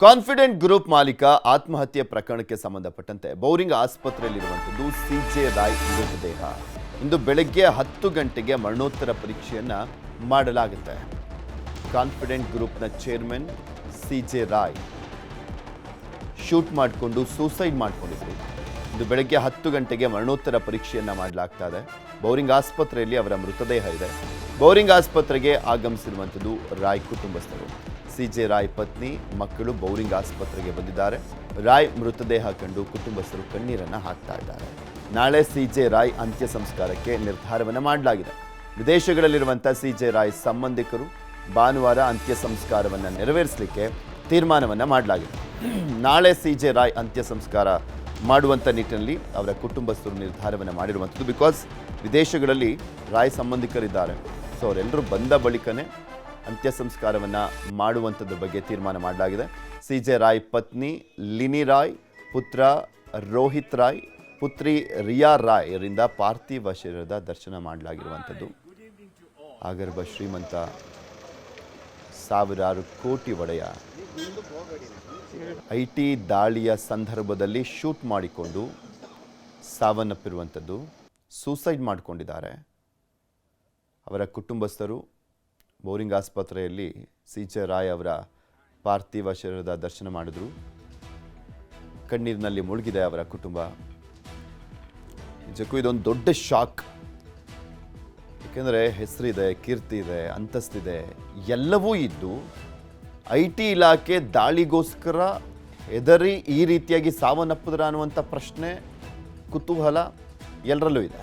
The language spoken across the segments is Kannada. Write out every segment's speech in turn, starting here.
ಕಾನ್ಫಿಡೆಂಟ್ ಗ್ರೂಪ್ ಮಾಲೀಕ ಆತ್ಮಹತ್ಯೆ ಪ್ರಕರಣಕ್ಕೆ ಸಂಬಂಧಪಟ್ಟಂತೆ ಬೌರಿಂಗ್ ಆಸ್ಪತ್ರೆಯಲ್ಲಿರುವಂಥದ್ದು ಸಿಜೆ ರಾಯ್ ಮೃತದೇಹ ಇಂದು ಬೆಳಗ್ಗೆ 10 ಗಂಟೆಗೆ ಮರಣೋತ್ತರ ಪರೀಕ್ಷೆಯನ್ನ ಮಾಡಲಾಗುತ್ತೆ. ಕಾನ್ಫಿಡೆಂಟ್ ಗ್ರೂಪ್ನ ಚೇರ್ಮನ್ ಸಿಜೆ ರಾಯ್ ಶೂಟ್ ಮಾಡಿಕೊಂಡು ಸೂಸೈಡ್ ಮಾಡಿಕೊಂಡಿದ್ರು. ಇಂದು ಬೆಳಗ್ಗೆ 10 ಗಂಟೆಗೆ ಮರಣೋತ್ತರ ಪರೀಕ್ಷೆಯನ್ನ ಮಾಡಲಾಗ್ತಾ ಇದೆ. ಬೌರಿಂಗ್ ಆಸ್ಪತ್ರೆಯಲ್ಲಿ ಅವರ ಮೃತದೇಹ ಇದೆ. ಬೌರಿಂಗ್ ಆಸ್ಪತ್ರೆಗೆ ಆಗಮಿಸಿರುವಂಥದ್ದು ರಾಯ್ ಕುಟುಂಬಸ್ಥರು. ಸಿಜೆ ರಾಯ್ ಪತ್ನಿ ಮಕ್ಕಳು ಬೌರಿಂಗ್ ಆಸ್ಪತ್ರೆಗೆ ಬಂದಿದ್ದಾರೆ. ರಾಯ್ ಮೃತದೇಹ ಕಂಡು ಕುಟುಂಬಸ್ಥರು ಕಣ್ಣೀರನ್ನು ಹಾಕ್ತಾ ಇದ್ದಾರೆ. ನಾಳೆ ಸಿಜೆ ರಾಯ್ ಅಂತ್ಯ ಸಂಸ್ಕಾರಕ್ಕೆ ನಿರ್ಧಾರವನ್ನು ಮಾಡಲಾಗಿದೆ. ವಿದೇಶಗಳಲ್ಲಿರುವಂಥ ಸಿಜೆ ರಾಯ್ ಸಂಬಂಧಿಕರು ಭಾನುವಾರ ಅಂತ್ಯ ಸಂಸ್ಕಾರವನ್ನು ನೆರವೇರಿಸಲಿಕ್ಕೆ ತೀರ್ಮಾನವನ್ನು ಮಾಡಲಾಗಿದೆ. ನಾಳೆ ಸಿಜೆ ರಾಯ್ ಅಂತ್ಯ ಸಂಸ್ಕಾರ ಮಾಡುವಂಥ ನಿಟ್ಟಿನಲ್ಲಿ ಅವರ ಕುಟುಂಬಸ್ಥರು ನಿರ್ಧಾರವನ್ನು ಮಾಡಿರುವಂಥದ್ದು. ಬಿಕಾಸ್ ವಿದೇಶಗಳಲ್ಲಿ ರಾಯ್ ಸಂಬಂಧಿಕರಿದ್ದಾರೆ. ಸೊ ಅವರೆಲ್ಲರೂ ಬಂದ ಬಳಿಕನೇ ಅಂತ್ಯ ಸಂಸ್ಕಾರವನ್ನು ಮಾಡುವಂಥದ್ರ ಬಗ್ಗೆ ತೀರ್ಮಾನ ಮಾಡಲಾಗಿದೆ. ಸಿಜೆ ರಾಯ್ ಪತ್ನಿ ಲಿನಿ ರಾಯ್, ಪುತ್ರ ರೋಹಿತ್ ರಾಯ್, ಪುತ್ರಿ ರಿಯಾ ರಾಯ್ ಅವರಿಂದ ಪಾರ್ಥಿವ ಶರೀರದ ದರ್ಶನ ಮಾಡಲಾಗಿರುವಂಥದ್ದು. ಆಗರ್ಭ ಶ್ರೀಮಂತ ಸಾವಿರಾರು ಕೋಟಿ ಒಡೆಯ IT ದಾಳಿಯ ಸಂದರ್ಭದಲ್ಲಿ ಶೂಟ್ ಮಾಡಿಕೊಂಡು ಸಾವನ್ನಪ್ಪಿರುವಂಥದ್ದು, ಸೂಸೈಡ್ ಮಾಡಿಕೊಂಡಿದ್ದಾರೆ. ಅವರ ಕುಟುಂಬಸ್ಥರು ಬೌರಿಂಗ್ ಆಸ್ಪತ್ರೆಯಲ್ಲಿ ಸಿಜೆ ರಾಯ್ ಅವರ ಪಾರ್ಥಿವ ಶರೀರದ ದರ್ಶನ ಮಾಡಿದ್ರು. ಕಣ್ಣೀರಿನಲ್ಲಿ ಮುಳುಗಿದೆ ಅವರ ಕುಟುಂಬ. ನಿಜಕ್ಕೂ ಇದೊಂದು ದೊಡ್ಡ ಶಾಕ್. ಏಕೆಂದರೆ ಹೆಸರಿದೆ, ಕೀರ್ತಿ ಇದೆ, ಅಂತಸ್ತಿದೆ, ಎಲ್ಲವೂ ಇದ್ದು IT ಇಲಾಖೆ ದಾಳಿಗೋಸ್ಕರ ಹೆದರಿ ಈ ರೀತಿಯಾಗಿ ಸಾವನ್ನಪ್ಪಿದ್ರ ಅನ್ನುವಂಥ ಪ್ರಶ್ನೆ, ಕುತೂಹಲ ಎಲ್ಲರಲ್ಲೂ ಇದೆ.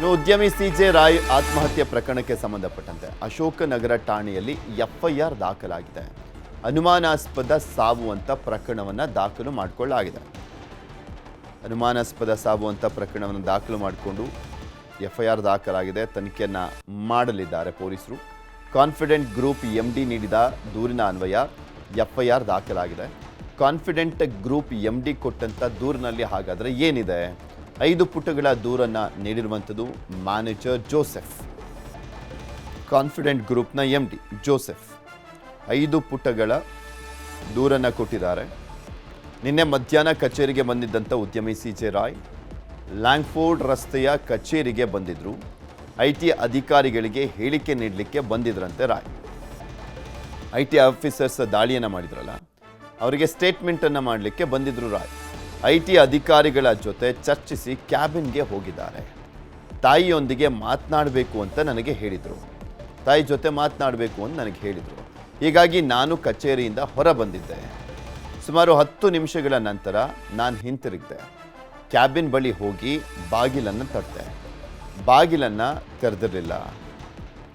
ಉದ್ಯಮಿ ಸಿಜೆ ರಾಯ್ ಆತ್ಮಹತ್ಯೆ ಪ್ರಕರಣಕ್ಕೆ ಸಂಬಂಧಪಟ್ಟಂತೆ ಅಶೋಕನಗರ ಠಾಣೆಯಲ್ಲಿ FIR ದಾಖಲಾಗಿದೆ. ಅನುಮಾನಾಸ್ಪದ ಸಾವು ಅಂತ ಪ್ರಕರಣವನ್ನು ದಾಖಲು ಮಾಡಿಕೊಳ್ಳಲಾಗಿದೆ. ಅನುಮಾನಾಸ್ಪದ ಸಾವು ಅಂತ ಪ್ರಕರಣವನ್ನು ದಾಖಲು ಮಾಡಿಕೊಂಡು FIR ದಾಖಲಾಗಿದೆ. ತನಿಖೆಯನ್ನು ಮಾಡಲಿದ್ದಾರೆ ಪೊಲೀಸರು. ಕಾನ್ಫಿಡೆಂಟ್ ಗ್ರೂಪ್ MD ನೀಡಿದ ದೂರಿನ ಅನ್ವಯ FIR ದಾಖಲಾಗಿದೆ. ಕಾನ್ಫಿಡೆಂಟ್ ಗ್ರೂಪ್ MD ಕೊಟ್ಟಂಥ ದೂರಿನಲ್ಲಿ ಹಾಗಾದರೆ ಏನಿದೆ? 5 ಪುಟಗಳ ದೂರನ್ನು ನೀಡಿರುವಂಥದ್ದು ಮ್ಯಾನೇಜರ್ ಜೋಸೆಫ್. ಕಾನ್ಫಿಡೆಂಟ್ ಗ್ರೂಪ್ನ MD ಜೋಸೆಫ್ 5 ಪುಟಗಳ ದೂರನ್ನು ಕೊಟ್ಟಿದ್ದಾರೆ. ನಿನ್ನೆ ಮಧ್ಯಾಹ್ನ ಕಚೇರಿಗೆ ಬಂದಿದ್ದಂಥ ಉದ್ಯಮಿ ಸಿಜೆ ರಾಯ್ ಲ್ಯಾಂಗ್ಫೋರ್ಡ್ ರಸ್ತೆಯ ಕಚೇರಿಗೆ ಬಂದಿದ್ದರು. IT ಅಧಿಕಾರಿಗಳಿಗೆ ಹೇಳಿಕೆ ನೀಡಲಿಕ್ಕೆ ಬಂದಿದ್ರಂತೆ ರಾಯ್. IT ಆಫೀಸರ್ಸ್ ದಾಳಿಯನ್ನು ಮಾಡಿದ್ರಲ್ಲ, ಅವರಿಗೆ ಸ್ಟೇಟ್ಮೆಂಟನ್ನು ಮಾಡಲಿಕ್ಕೆ ಬಂದಿದ್ರು ರಾಯ್. IT ಅಧಿಕಾರಿಗಳ ಜೊತೆ ಚರ್ಚಿಸಿ ಕ್ಯಾಬಿನ್ಗೆ ಹೋಗಿದ್ದಾರೆ. ತಾಯಿಯೊಂದಿಗೆ ಮಾತನಾಡಬೇಕು ಅಂತ ನನಗೆ ಹೇಳಿದರು. ತಾಯಿ ಜೊತೆ ಮಾತನಾಡಬೇಕು ಅಂತ ನನಗೆ ಹೇಳಿದರು. ಹೀಗಾಗಿ ನಾನು ಕಚೇರಿಯಿಂದ ಹೊರ ಬಂದಿದ್ದೆ. ಸುಮಾರು 10 ನಿಮಿಷಗಳ ನಂತರ ನಾನು ಹಿಂತಿರುಗಿದೆ. ಕ್ಯಾಬಿನ್ ಬಳಿ ಹೋಗಿ ಬಾಗಿಲನ್ನು ತಟ್ಟಿದೆ. ಬಾಗಿಲನ್ನು ತೆರೆದಿರಲಿಲ್ಲ.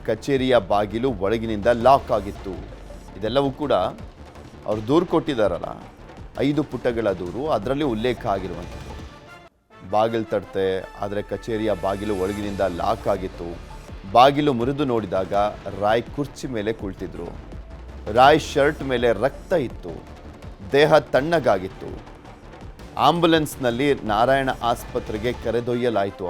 ಕಚೇರಿಯ ಬಾಗಿಲು ಒಳಗಿನಿಂದ ಲಾಕ್ ಆಗಿತ್ತು. ಇದೆಲ್ಲವೂ ಕೂಡ ಅವ್ರು ದೂರು ಕೊಟ್ಟಿದ್ದಾರಲ್ಲ, 5 ಪುಟಗಳ ದೂರು, ಅದರಲ್ಲಿ ಉಲ್ಲೇಖ ಆಗಿರುವಂಥದ್ದು. ಬಾಗಿಲು ತಟ್ಟೆ, ಆದರೆ ಕಚೇರಿಯ ಬಾಗಿಲು ಒಳಗಿನಿಂದ ಲಾಕ್ ಆಗಿತ್ತು. ಬಾಗಿಲು ಮುರಿದು ನೋಡಿದಾಗ ರಾಯ್ ಕುರ್ಚಿ ಮೇಲೆ ಕುಳಿತಿದ್ರು. ರಾಯ್ ಶರ್ಟ್ ಮೇಲೆ ರಕ್ತ ಇತ್ತು. ದೇಹ ತಣ್ಣಗಾಗಿತ್ತು. ಆಂಬ್ಯುಲೆನ್ಸ್ನಲ್ಲಿ ನಾರಾಯಣ ಆಸ್ಪತ್ರೆಗೆ ಕರೆದೊಯ್ಯಲಾಯಿತು.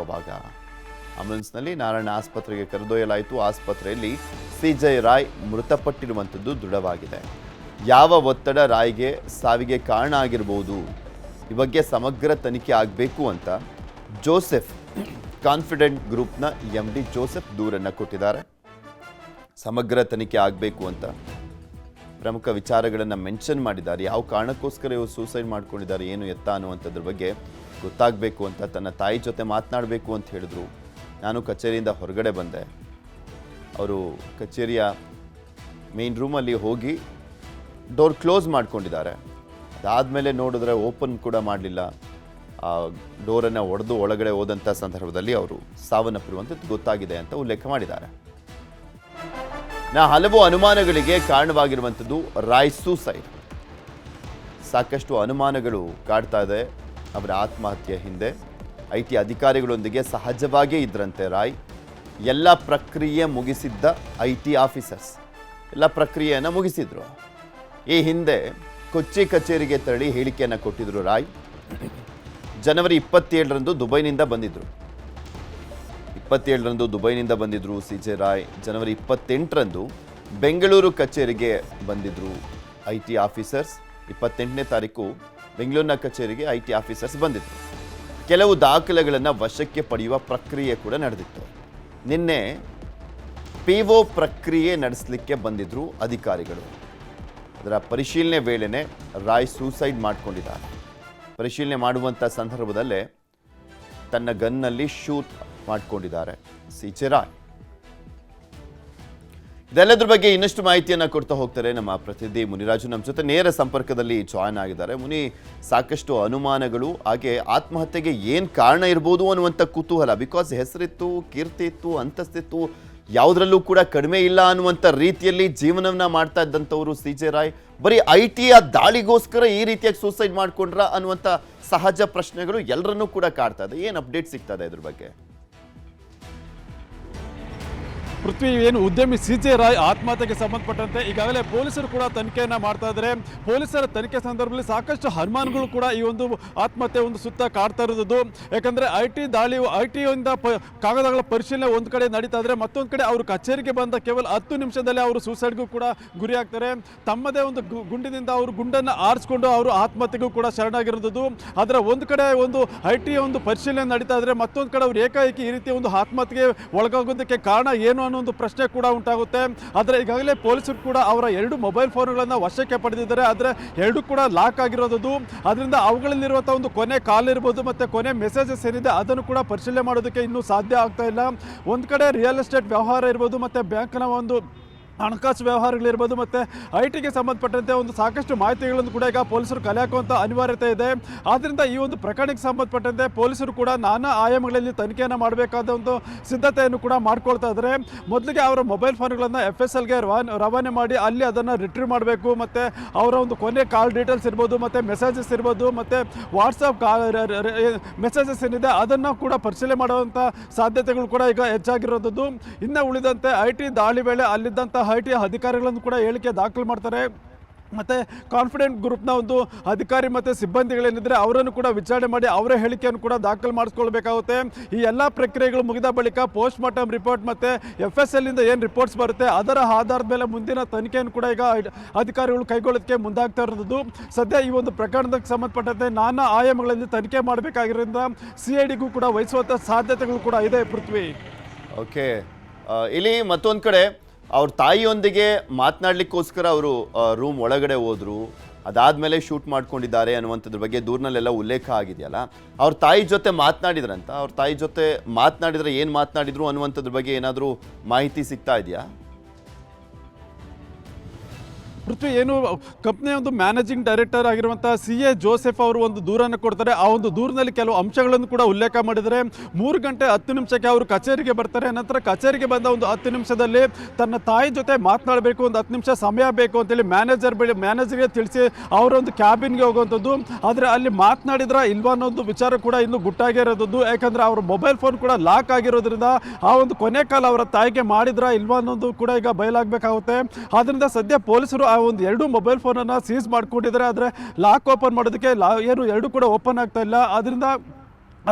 ಆಸ್ಪತ್ರೆಯಲ್ಲಿ ಸಿಜೆ ರಾಯ್ ಮೃತಪಟ್ಟಿರುವಂಥದ್ದು ದೃಢವಾಗಿದೆ. ಯಾವ ಒತ್ತಡ ರಾಯ್ಗೆ ಸಾವಿಗೆ ಕಾರಣ ಆಗಿರಬಹುದು, ಈ ಬಗ್ಗೆ ಸಮಗ್ರ ತನಿಖೆ ಆಗಬೇಕು ಅಂತ ಜೋಸೆಫ್, ಕಾನ್ಫಿಡೆಂಟ್ ಗ್ರೂಪ್ನ MD ಜೋಸೆಫ್ ದೂರನ್ನು ಕೊಟ್ಟಿದ್ದಾರೆ. ಸಮಗ್ರ ತನಿಖೆ ಆಗಬೇಕು ಅಂತ ಪ್ರಮುಖ ವಿಚಾರಗಳನ್ನು ಮೆನ್ಷನ್ ಮಾಡಿದ್ದಾರೆ. ಯಾವ ಕಾರಣಕ್ಕೋಸ್ಕರ ಇವರು ಸೂಸೈಡ್ ಮಾಡ್ಕೊಂಡಿದ್ದಾರೆ, ಏನು ಎತ್ತ ಅನ್ನುವಂಥದ್ರ ಬಗ್ಗೆ ಗೊತ್ತಾಗಬೇಕು ಅಂತ ತನ್ನ ತಾಯಿ ಜೊತೆ ಮಾತನಾಡಬೇಕು ಅಂತ ಹೇಳಿದ್ರು. ನಾನು ಕಚೇರಿಯಿಂದ ಹೊರಗಡೆ ಬಂದೆ. ಅವರು ಕಚೇರಿಯ ಮೇನ್ ರೂಮಲ್ಲಿ ಹೋಗಿ ಡೋರ್ ಕ್ಲೋಸ್ ಮಾಡ್ಕೊಂಡಿದ್ದಾರೆ. ಅದಾದಮೇಲೆ ನೋಡಿದ್ರೆ ಓಪನ್ ಕೂಡ ಮಾಡಲಿಲ್ಲ. ಆ ಡೋರನ್ನು ಒಡೆದು ಒಳಗಡೆ ಹೋದಂಥ ಸಂದರ್ಭದಲ್ಲಿ ಅವರು ಸಾವನ್ನಪ್ಪಿರುವಂಥದ್ದು ಗೊತ್ತಾಗಿದೆ ಅಂತ ಉಲ್ಲೇಖ ಮಾಡಿದ್ದಾರೆ. ಹಲವು ಅನುಮಾನಗಳಿಗೆ ಕಾರಣವಾಗಿರುವಂಥದ್ದು ರಾಯ್ ಸೂಸೈಡ್. ಸಾಕಷ್ಟು ಅನುಮಾನಗಳು ಕಾಡ್ತಾ ಇದೆ ಅವರ ಆತ್ಮಹತ್ಯೆ ಹಿಂದೆ. IT ಅಧಿಕಾರಿಗಳೊಂದಿಗೆ ಸಹಜವಾಗೇ ಇದ್ರಂತೆ ರಾಯ್. ಎಲ್ಲ ಪ್ರಕ್ರಿಯೆ ಮುಗಿಸಿದ್ದ IT ಆಫೀಸರ್ಸ್ ಎಲ್ಲ ಪ್ರಕ್ರಿಯೆಯನ್ನು ಮುಗಿಸಿದ್ರು. ಈ ಹಿಂದೆ ಕೊಚ್ಚಿ ಕಚೇರಿಗೆ ತೆರಳಿ ಹೇಳಿಕೆಯನ್ನು ಕೊಟ್ಟಿದ್ರು ರಾಯ್. ಜನವರಿ 27ರಂದು ದುಬೈನಿಂದ ಬಂದಿದ್ರು. 27ರಂದು ದುಬೈನಿಂದ ಬಂದಿದ್ದರು ಸಿಜೆ ರಾಯ್. ಜನವರಿ 28ರಂದು ಬೆಂಗಳೂರು ಕಚೇರಿಗೆ ಬಂದಿದ್ರು IT ಆಫೀಸರ್ಸ್. 28ನೇ ತಾರೀಕು ಬೆಂಗಳೂರಿನ ಕಚೇರಿಗೆ IT ಆಫೀಸರ್ಸ್ ಬಂದಿದ್ರು. ಕೆಲವು ದಾಖಲೆಗಳನ್ನು ವಶಕ್ಕೆ ಪಡೆಯುವ ಪ್ರಕ್ರಿಯೆ ಕೂಡ ನಡೆದಿತ್ತು. ನಿನ್ನೆ PO ಪ್ರಕ್ರಿಯೆ ನಡೆಸಲಿಕ್ಕೆ ಬಂದಿದ್ರು ಅಧಿಕಾರಿಗಳು. ಅದರ ಪರಿಶೀಲನೆ ವೇಳೆನೆ ರಾಯ್ ಸೂಸೈಡ್ ಮಾಡಿಕೊಂಡಿದ್ದಾರೆ. ಪರಿಶೀಲನೆ ಮಾಡುವಂಥ ಸಂದರ್ಭದಲ್ಲೇ ತನ್ನ ಗನ್ನಲ್ಲಿ ಶೂಟ್ ಮಾಡಿಕೊಂಡಿದ್ದಾರೆ CJ ರಾಯ್. ಇದೆಲ್ಲದ್ರ ಬಗ್ಗೆ ಇನ್ನಷ್ಟು ಮಾಹಿತಿಯನ್ನು ಕೊಡ್ತಾ ಹೋಗ್ತಾರೆ ನಮ್ಮ ಪ್ರತಿನಿಧಿ ಮುನಿರಾಜು. ನಮ್ಮ ಜೊತೆ ನೇರ ಸಂಪರ್ಕದಲ್ಲಿ ಜಾಯ್ನ್ ಆಗಿದ್ದಾರೆ. ಮುನಿ, ಸಾಕಷ್ಟು ಅನುಮಾನಗಳು, ಹಾಗೆ ಆತ್ಮಹತ್ಯೆಗೆ ಏನು ಕಾರಣ ಇರ್ಬೋದು ಅನ್ನುವಂಥ ಕುತೂಹಲ. ಬಿಕಾಸ್ ಹೆಸರಿತ್ತು, ಕೀರ್ತಿ ಇತ್ತು, ಅಂತಸ್ತಿತ್ತು, ಯಾವುದರಲ್ಲೂ ಕೂಡ ಕಡಿಮೆ ಇಲ್ಲ ಅನ್ನುವಂಥ ರೀತಿಯಲ್ಲಿ ಜೀವನವನ್ನ ಮಾಡ್ತಾ ಇದ್ದಂಥವರು CJ ರಾಯ್. ಬರೀ IT ದಾಳಿಗೋಸ್ಕರ ಈ ರೀತಿಯಾಗಿ ಸೂಸೈಡ್ ಮಾಡ್ಕೊಂಡ್ರ ಅನ್ನುವಂಥ ಸಹಜ ಪ್ರಶ್ನೆಗಳು ಎಲ್ಲರನ್ನೂ ಕೂಡ ಕಾಡ್ತಾ ಇದೆ. ಏನು ಅಪ್ಡೇಟ್ ಸಿಗ್ತಾ ಇದೆ ಇದ್ರ ಬಗ್ಗೆ? ಪೃಥ್ವಿ, ಏನು ಉದ್ಯಮಿ CJ ರಾಯ್ ಆತ್ಮಹತ್ಯೆಗೆ ಸಂಬಂಧಪಟ್ಟಂತೆ ಈಗಾಗಲೇ ಪೊಲೀಸರು ಕೂಡ ತನಿಖೆಯನ್ನು ಮಾಡ್ತಾ ಇದ್ದಾರೆ. ಪೊಲೀಸರ ತನಿಖೆ ಸಂದರ್ಭದಲ್ಲಿ ಸಾಕಷ್ಟು ಅನುಮಾನಗಳು ಕೂಡ ಈ ಒಂದು ಆತ್ಮಹತ್ಯೆ ಒಂದು ಸುತ್ತ ಕಾಡ್ತಾ ಇರೋದು. ಯಾಕಂದರೆ IT ದಾಳಿ, IT ಕಾಗದಗಳ ಪರಿಶೀಲನೆ ಒಂದು ಕಡೆ ನಡೀತಾ ಇದ್ರೆ, ಮತ್ತೊಂದು ಕಡೆ ಅವರು ಕಚೇರಿಗೆ ಬಂದ ಕೇವಲ 10 ನಿಮಿಷದಲ್ಲಿ ಅವರು ಸೂಸೈಡ್ಗೂ ಕೂಡ ಗುರಿ ಆಗ್ತಾರೆ. ತಮ್ಮದೇ ಒಂದು ಗುಂಡಿನಿಂದ ಅವರು ಗುಂಡನ್ನು ಆರಿಸ್ಕೊಂಡು ಅವರು ಆತ್ಮಹತ್ಯೆಗೂ ಕೂಡ ಶರಣಾಗಿರೋದು. ಅದರ ಒಂದು ಕಡೆ ಒಂದು IT ಒಂದು ಪರಿಶೀಲನೆ ನಡೀತಾ ಇದ್ರೆ, ಮತ್ತೊಂದು ಕಡೆ ಅವರು ಏಕಾಏಕಿ ಈ ರೀತಿ ಒಂದು ಆತ್ಮಹತ್ಯೆಗೆ ಒಳಗಾಗೋದಕ್ಕೆ ಕಾರಣ ಏನು ಒಂದು ಪ್ರಶ್ನೆ ಕೂಡ ಉಂಟಾಗುತ್ತೆ. ಆದರೆ ಈಗಾಗಲೇ ಪೊಲೀಸರು ಕೂಡ ಅವರ 2 ಮೊಬೈಲ್ ಫೋನ್ಗಳನ್ನು ವಶಕ್ಕೆ ಪಡೆದಿದ್ದಾರೆ. ಆದರೆ 2 ಕೂಡ ಲಾಕ್ ಆಗಿರೋದು. ಅದರಿಂದ ಅವುಗಳಲ್ಲಿರುವಂಥ ಒಂದು ಕೊನೆ ಕಾಲ್ ಇರ್ಬೋದು ಮತ್ತು ಕೊನೆ ಮೆಸೇಜಸ್ ಏನಿದೆ ಅದನ್ನು ಕೂಡ ಪರಿಶೀಲನೆ ಮಾಡೋದಕ್ಕೆ ಇನ್ನೂ ಸಾಧ್ಯ ಆಗ್ತಾ ಇಲ್ಲ. ಒಂದು ಕಡೆ ರಿಯಲ್ ಎಸ್ಟೇಟ್ ವ್ಯವಹಾರ ಇರ್ಬೋದು ಮತ್ತು ಬ್ಯಾಂಕ್ನ ಒಂದು ಹಣಕಾಸು ವ್ಯವಹಾರಗಳಿರ್ಬೋದು ಮತ್ತು ITಗೆ ಸಂಬಂಧಪಟ್ಟಂತೆ ಒಂದು ಸಾಕಷ್ಟು ಮಾಹಿತಿಗಳನ್ನು ಕೂಡ ಈಗ ಪೊಲೀಸರು ಕಲೆ ಹಾಕುವಂಥ ಅನಿವಾರ್ಯತೆ ಇದೆ. ಆದ್ದರಿಂದ ಈ ಒಂದು ಪ್ರಕರಣಕ್ಕೆ ಸಂಬಂಧಪಟ್ಟಂತೆ ಪೊಲೀಸರು ಕೂಡ ನಾನಾ ಆಯಾಮಗಳಲ್ಲಿ ತನಿಖೆಯನ್ನು ಮಾಡಬೇಕಾದ ಒಂದು ಸಿದ್ಧತೆಯನ್ನು ಕೂಡ ಮಾಡ್ಕೊಳ್ತಾ ಇದ್ದಾರೆ. ಮೊದಲಿಗೆ ಅವರ ಮೊಬೈಲ್ ಫೋನ್ಗಳನ್ನು FSLಗೆ ರವಾನೆ ಮಾಡಿ ಅಲ್ಲಿ ಅದನ್ನು ರಿಟ್ರೀವ್ ಮಾಡಬೇಕು. ಮತ್ತು ಅವರ ಒಂದು ಕೊನೆ ಕಾಲ್ ಡೀಟೇಲ್ಸ್ ಇರ್ಬೋದು ಮತ್ತು ಮೆಸೇಜಸ್ ಇರ್ಬೋದು ಮತ್ತು ವಾಟ್ಸಪ್ ಮೆಸೇಜಸ್ ಏನಿದೆ ಅದನ್ನು ಕೂಡ ಪರಿಶೀಲನೆ ಮಾಡುವಂಥ ಸಾಧ್ಯತೆಗಳು ಕೂಡ ಈಗ ಹೆಚ್ಚಾಗಿರೋದು. ಇನ್ನು ಉಳಿದಂತೆ IT ದಾಳಿ ವೇಳೆ ಅಲ್ಲಿದ್ದಂಥ IT ಅಧಿಕಾರಿಗಳನ್ನು ಕೂಡ ಹೇಳಿಕೆ ದಾಖಲು ಮಾಡ್ತಾರೆ. ಮತ್ತು ಕಾನ್ಫಿಡೆಂಟ್ ಗ್ರೂಪ್ನ ಒಂದು ಅಧಿಕಾರಿ ಮತ್ತು ಸಿಬ್ಬಂದಿಗಳೇನಿದ್ರೆ ಅವರನ್ನು ಕೂಡ ವಿಚಾರಣೆ ಮಾಡಿ ಅವರ ಹೇಳಿಕೆಯನ್ನು ಕೂಡ ದಾಖಲು ಮಾಡಿಸ್ಕೊಳ್ಬೇಕಾಗುತ್ತೆ. ಈ ಎಲ್ಲ ಪ್ರಕ್ರಿಯೆಗಳು ಮುಗಿದ ಬಳಿಕ ಪೋಸ್ಟ್ ಮಾರ್ಟಮ್ ರಿಪೋರ್ಟ್ ಮತ್ತು FSLನಿಂದ ಏನು ರಿಪೋರ್ಟ್ಸ್ ಬರುತ್ತೆ ಅದರ ಆಧಾರದ ಮೇಲೆ ಮುಂದಿನ ತನಿಖೆಯನ್ನು ಕೂಡ ಈಗ ಅಧಿಕಾರಿಗಳು ಕೈಗೊಳ್ಳೋದಕ್ಕೆ ಮುಂದಾಗ್ತಾ ಇರೋದು. ಸದ್ಯ ಈ ಒಂದು ಪ್ರಕರಣಕ್ಕೆ ಸಂಬಂಧಪಟ್ಟಂತೆ ನಾನಾ ಆಯಾಮಗಳಲ್ಲಿ ತನಿಖೆ ಮಾಡಬೇಕಾಗಿರೋದ್ರಿಂದ CIDಗೂ ಕೂಡ ವಹಿಸುವಂಥ ಸಾಧ್ಯತೆಗಳು ಕೂಡ ಇದೆ. ಪೃಥ್ವಿ, ಓಕೆ, ಇಲ್ಲಿ ಮತ್ತೊಂದು ಕಡೆ ಅವ್ರ ತಾಯಿಯೊಂದಿಗೆ ಮಾತನಾಡಲಿಕ್ಕೋಸ್ಕರ ಅವರು ರೂಮ್ ಒಳಗಡೆ ಹೋದ್ರು, ಅದಾದಮೇಲೆ ಶೂಟ್ ಮಾಡ್ಕೊಂಡಿದ್ದಾರೆ ಅನ್ನುವಂಥದ್ರ ಬಗ್ಗೆ ದೂರಿನಲ್ಲೆಲ್ಲ ಉಲ್ಲೇಖ ಆಗಿದೆಯಲ್ಲ. ಅವ್ರ ತಾಯಿ ಜೊತೆ ಮಾತನಾಡಿದ್ರಂತ, ಅವ್ರ ತಾಯಿ ಜೊತೆ ಮಾತನಾಡಿದ್ರೆ ಏನು ಮಾತನಾಡಿದ್ರು ಅನ್ನುವಂಥದ್ರ ಬಗ್ಗೆ ಏನಾದರೂ ಮಾಹಿತಿ ಸಿಗ್ತಾ ಇದೆಯಾ? ಪೃಥ್ವಿ, ಏನು ಕಂಪ್ನಿಯ ಒಂದು ಮ್ಯಾನೇಜಿಂಗ್ ಡೈರೆಕ್ಟರ್ ಆಗಿರುವಂಥ CA ಜೋಸೆಫ್ ಅವರು ಒಂದು ದೂರನ್ನು ಕೊಡ್ತಾರೆ. ಆ ಒಂದು ದೂರಿನಲ್ಲಿ ಕೆಲವು ಅಂಶಗಳನ್ನು ಕೂಡ ಉಲ್ಲೇಖ ಮಾಡಿದರೆ 3 ಗಂಟೆ 10 ನಿಮಿಷಕ್ಕೆ ಅವರು ಕಚೇರಿಗೆ ಬರ್ತಾರೆ. ನಂತರ ಕಚೇರಿಗೆ ಬಂದ ಒಂದು 10 ನಿಮಿಷದಲ್ಲಿ ತನ್ನ ತಾಯಿ ಜೊತೆ ಮಾತನಾಡಬೇಕು, ಒಂದು 10 ನಿಮಿಷ ಸಮಯ ಬೇಕು ಅಂತೇಳಿ ಮ್ಯಾನೇಜರ್ಗೆ ತಿಳಿಸಿ ಅವರ ಒಂದು ಕ್ಯಾಬಿನ್ಗೆ ಹೋಗುವಂಥದ್ದು. ಆದರೆ ಅಲ್ಲಿ ಮಾತನಾಡಿದ್ರ ಇಲ್ವಾ ಅನ್ನೋದು ವಿಚಾರ ಕೂಡ ಇನ್ನೂ ಗುಟ್ಟಾಗಿರೋದು. ಯಾಕಂದರೆ ಅವರ ಮೊಬೈಲ್ ಫೋನ್ ಕೂಡ ಲಾಕ್ ಆಗಿರೋದ್ರಿಂದ ಆ ಒಂದು ಕೊನೆ ಕಾಲ ಅವರ ತಾಯಿಗೆ ಮಾಡಿದ್ರ ಇಲ್ವಾ ಅನ್ನೋದು ಕೂಡ ಈಗ ಬಯಲಾಗಬೇಕಾಗುತ್ತೆ. ಆದ್ದರಿಂದ ಸದ್ಯ ಪೊಲೀಸರು ಆ ಒಂದು 2 ಮೊಬೈಲ್ ಫೋನನ್ನು ಸೀಸ್ ಮಾಡ್ಕೊಂಡಿದ್ದಾರೆ. ಆದರೆ ಲಾಕ್ ಓಪನ್ ಮಾಡೋದಕ್ಕೆ ಏನು 2 ಕೂಡ ಓಪನ್ ಆಗ್ತಾ ಇಲ್ಲ. ಅದರಿಂದ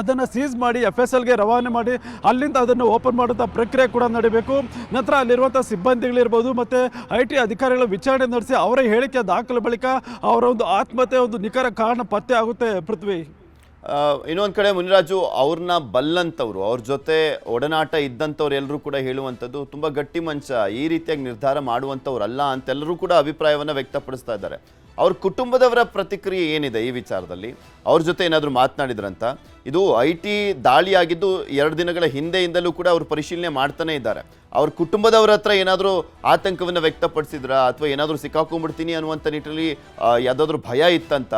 ಅದನ್ನು ಸೀಸ್ ಮಾಡಿ FSLಗೆ ರವಾನೆ ಮಾಡಿ ಅಲ್ಲಿಂದ ಅದನ್ನು ಓಪನ್ ಮಾಡುವಂಥ ಪ್ರಕ್ರಿಯೆ ಕೂಡ ನಡೀಬೇಕು. ನಂತರ ಅಲ್ಲಿರುವಂಥ ಸಿಬ್ಬಂದಿಗಳಿರ್ಬೋದು ಮತ್ತು IT ಅಧಿಕಾರಿಗಳ ವಿಚಾರಣೆ ನಡೆಸಿ ಅವರ ಹೇಳಿಕೆ ದಾಖಲೆ ಬಳಿಕ ಅವರ ಒಂದು ಆತ್ಮಹತ್ಯೆ ಒಂದು ನಿಖರ ಕಾರಣ ಪತ್ತೆ ಆಗುತ್ತೆ. ಪೃಥ್ವಿ, ಇನ್ನೊಂದು ಕಡೆ ಮುನಿರಾಜು, ಅವ್ರನ್ನ ಬಲ್ಲಂಥವ್ರು, ಅವ್ರ ಜೊತೆ ಒಡನಾಟ ಇದ್ದಂಥವ್ರು ಎಲ್ಲರೂ ಕೂಡ ಹೇಳುವಂಥದ್ದು ತುಂಬ ಗಟ್ಟಿ ಮನುಷ್ಯ, ಈ ರೀತಿಯಾಗಿ ನಿರ್ಧಾರ ಮಾಡುವಂಥವ್ರಲ್ಲ ಅಂತೆಲ್ಲರೂ ಕೂಡ ಅಭಿಪ್ರಾಯವನ್ನು ವ್ಯಕ್ತಪಡಿಸ್ತಾ ಇದ್ದಾರೆ. ಅವ್ರ ಕುಟುಂಬದವರ ಪ್ರತಿಕ್ರಿಯೆ ಏನಿದೆ ಈ ವಿಚಾರದಲ್ಲಿ? ಅವ್ರ ಜೊತೆ ಏನಾದರೂ ಮಾತನಾಡಿದ್ರಂತ? ಇದು IT ದಾಳಿಯಾಗಿದ್ದು 2 ದಿನಗಳ ಹಿಂದೆಯಿಂದಲೂ ಕೂಡ ಅವರು ಪರಿಶೀಲನೆ ಮಾಡ್ತಾನೆ ಇದ್ದಾರೆ. ಅವ್ರ ಕುಟುಂಬದವರ ಹತ್ರ ಏನಾದರೂ ಆತಂಕವನ್ನು ವ್ಯಕ್ತಪಡಿಸಿದ್ರಾ, ಅಥವಾ ಏನಾದರೂ ಸಿಕ್ಕಾಕೊಂಡ್ಬಿಡ್ತೀನಿ ಅನ್ನುವಂಥ ನಿಟ್ಟಿನಲ್ಲಿ ಯಾವುದಾದ್ರೂ ಭಯ ಇತ್ತಂತ?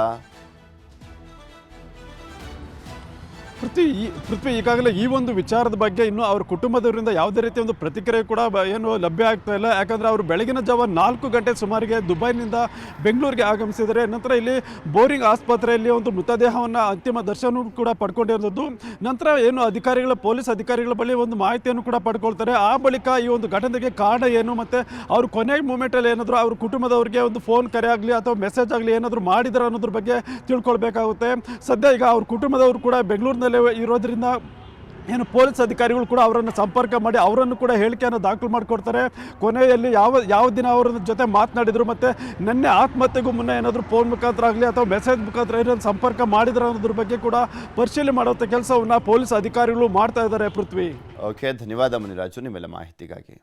ಪೃಥ್ವಿ, ಈಗಾಗಲೇ ಈ ಒಂದು ವಿಚಾರದ ಬಗ್ಗೆ ಇನ್ನೂ ಅವ್ರ ಕುಟುಂಬದವರಿಂದ ಯಾವುದೇ ರೀತಿಯ ಒಂದು ಪ್ರತಿಕ್ರಿಯೆ ಕೂಡ ಏನು ಲಭ್ಯ ಆಗ್ತಾ ಇಲ್ಲ. ಯಾಕಂದರೆ ಅವರು ಬೆಳಗಿನ ಜಾವ 4 ಗಂಟೆ ಸುಮಾರಿಗೆ ದುಬೈನಿಂದ ಬೆಂಗಳೂರಿಗೆ ಆಗಮಿಸಿದರೆ ನಂತರ ಇಲ್ಲಿ ಬೋರಿಂಗ್ ಆಸ್ಪತ್ರೆಯಲ್ಲಿ ಒಂದು ಮೃತದೇಹವನ್ನು ಅಂತಿಮ ದರ್ಶನ ಕೂಡ ಪಡ್ಕೊಂಡಿರೋದು. ನಂತರ ಏನು ಪೊಲೀಸ್ ಅಧಿಕಾರಿಗಳ ಬಳಿ ಒಂದು ಮಾಹಿತಿಯನ್ನು ಕೂಡ ಪಡ್ಕೊಳ್ತಾರೆ. ಆ ಬಳಿಕ ಈ ಒಂದು ಘಟನೆಗೆ ಕಾರಣ ಏನು ಮತ್ತು ಅವರು ಕೊನೆ ಮೂಮೆಂಟಲ್ಲಿ ಏನಾದರೂ ಅವ್ರ ಕುಟುಂಬದವ್ರಿಗೆ ಒಂದು ಫೋನ್ ಕರೆ ಆಗಲಿ ಅಥವಾ ಮೆಸೇಜ್ ಆಗಲಿ ಏನಾದರೂ ಮಾಡಿದ್ರೆ ಅನ್ನೋದ್ರ ಬಗ್ಗೆ ತಿಳ್ಕೊಳ್ಬೇಕಾಗುತ್ತೆ. ಸದ್ಯ ಈಗ ಅವ್ರ ಕುಟುಂಬದವರು ಕೂಡ ಬೆಂಗಳೂರಿನಲ್ಲಿ ಇರೋದ್ರಿಂದ ಏನು ಪೊಲೀಸ್ ಅಧಿಕಾರಿಗಳು ಕೂಡ ಅವರನ್ನು ಸಂಪರ್ಕ ಮಾಡಿ ಅವರನ್ನು ಕೂಡ ಹೇಳಿಕೆಯನ್ನು ದಾಖಲು ಮಾಡಿಕೊಡ್ತಾರೆ. ಕೊನೆಯಲ್ಲಿ ಯಾವ ದಿನ ಅವರ ಜೊತೆ ಮಾತನಾಡಿದ್ರು ಮತ್ತು ನಿನ್ನೆ ಆತ್ಮಹತ್ಯೆಗೂ ಮುನ್ನ ಏನಾದರೂ ಫೋನ್ ಮುಖಾಂತರ ಆಗಲಿ ಅಥವಾ ಮೆಸೇಜ್ ಮುಖಾಂತರ ಏನಾದರೂ ಸಂಪರ್ಕ ಮಾಡಿದ್ರು ಅನ್ನೋದ್ರ ಬಗ್ಗೆ ಕೂಡ ಪರಿಶೀಲನೆ ಮಾಡುವಂಥ ಕೆಲಸವನ್ನು ಪೊಲೀಸ್ ಅಧಿಕಾರಿಗಳು ಮಾಡ್ತಾ ಇದ್ದಾರೆ. ಪೃಥ್ವಿ. ಓಕೆ, ಧನ್ಯವಾದ ಮುನಿರಾಜು ನಿಮ್ಮೆಲ್ಲ ಮಾಹಿತಿಗಾಗಿ.